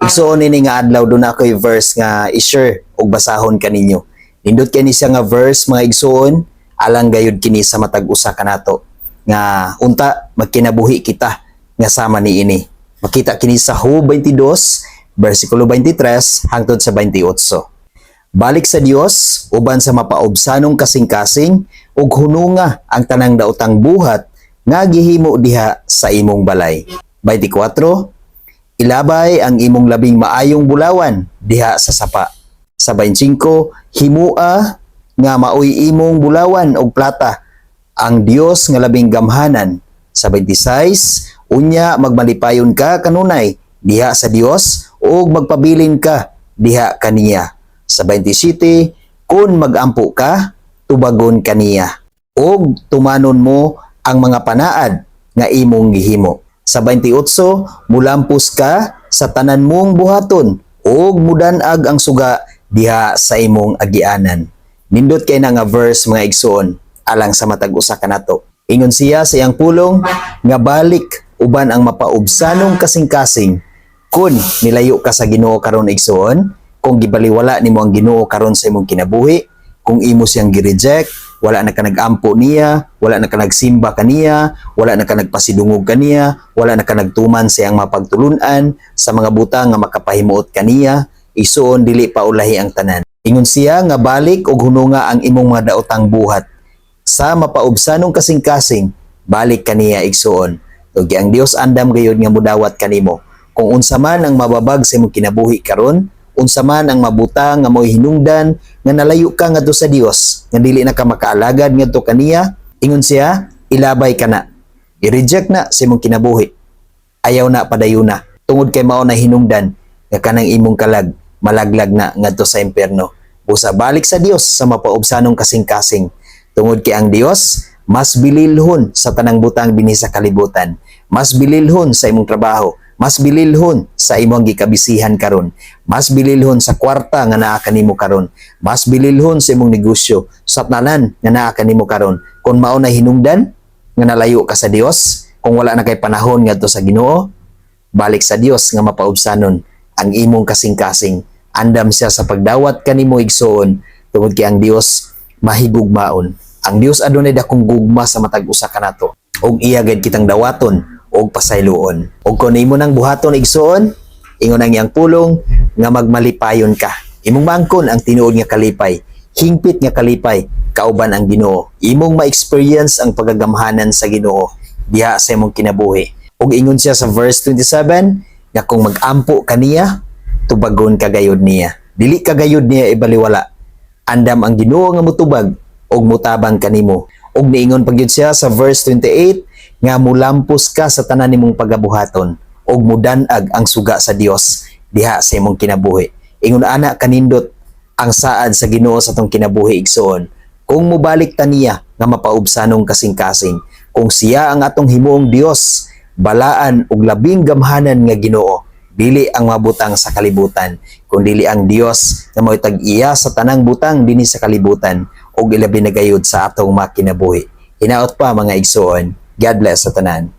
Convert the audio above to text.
Igsuon ini nga adlaw do na ako'y verse nga i-share ug basahon kaninyo. Nindot kini siya nga verse mga igsuon alang gayud kini sa matag usa kanato nga unta magkinabuhi kita nga sama niini. Makita kini sa Job 22 bersikulo 23 hangtod sa 28. Balik sa Dios uban sa mapaobsanong kasing-kasing ug hununga ang tanang daotang buhat nga gihimo diha sa imong balay. 24. Ilabay ang imong labing maayong bulawan diha sa sapa. Sa 25, himua nga maoy imong bulawan og plata ang Dios nga labing gamhanan. Sa 26, unya magmalipayon ka kanunay diha sa Dios ug magpabilin ka diha kaniya. Sa 27, kun magampo ka, tubagon kaniya ug tumanon mo ang mga panaad nga imong gihimo. Sa 28, mulampos ka sa tanan mong buhaton ug mudanag ang suga diha sa imong agianan. Nindot kay na nga verse mga igsoon alang sa matag usa kanato. Ingon siya sa iyang pulong nga balik uban ang mapaubsanong kasing-kasing kun nilayo ka sa Ginoo karon igsoon, kung gibaliwala nimo ang Ginoo karon sa imong kinabuhi, kung imo siyang gi-reject, wala na ka nag-ampo niya, wala na ka nagsimba kaniya, wala na ka nagpasidungog kaniya, wala na ka nagtuman sa iyang mapagtulunan sa mga butang nga makapahimuot kaniya, isuon dili pa ulahi ang tanan. Ingon siya nga balik og hununga ang imong mga daotang buhat sa mapaubsanong kasing-kasing, balik kaniya igsuon. Ug ang Dios andam gayud nga mudawat kanimo. Kung unsa man ang mababag sa imong kinabuhi karon, unsa man ang mabuta nga mo'y hinungdan nga nalayo ka ngadto sa Dios nga dili na ka makaalagad ngadto kaniya, ingon siya ilabay ka na, i-reject na sa imong kinabuhi, ayaw na padayuna tungod kay mao na hinungdan nga kanang imong kalag malaglag na ngadto sa impierno. Busa balik sa Dios sa mapaubsanong kasing-kasing tungod kay ang Dios mas bililhon sa tanang butang dinhi sa kalibutan, mas bililhon sa imong trabaho, mas bililhon sa imong gikabisihan karon, mas bililhon sa kwarta nga naa kanimo karon, mas bililhon sa imong negosyo, sa tanan nga naa kanimo karon. Kung mao na hinungdan nga nalayo ka sa Dios, kung wala na kay panahon ngadto sa Ginoo, balik sa Dios nga mapaubsanon ang imong kasing-kasing. Andam siya sa pagdawat kanimo igsoon tungod kay ang Dios mahigugmaon. Ang Dios adunay dakong gugma sa matag usa kanato ug iya gid kitang dawaton og pasayloon. Og kung imo nang buhaton igsoon, ingon ang iyang pulong nga magmalipayon ka. Imong mangkon ang tinuod nga kalipay, hingpit nga kalipay kauban ang Ginoo. Imong ma-experience ang pagagamhanan sa Ginoo diha sa imong kinabuhi. Og ingon siya sa verse 27 nga kung magampo kaniya, tubagon kagayod niya. Dili kagayod niya ibaliwala. Andam ang Ginoo nga mutubag og mutabang kanimo. Og niingon pagyud siya sa verse 28 nga mulampos ka sa tanan nimong pagabuhaton og mudanag ang suga sa Dios diha sa imong kinabuhi. Ingon ana kanindot ang saad sa Ginoo sa tong kinabuhi igsoon. Kung mubalik ta niya nga mapaubsanong kasing-kasing, kung siya ang atong himuong Dios, balaan og labing gamhanan nga Ginoo, dili ang mabutang sa kalibutan, kundi ang Dios nga mo'y tag-iya sa tanang butang dinhi sa kalibutan og ilabi na gayud sa atong makinabuhi. Hinaot pa mga igsoon. God bless sa tanan.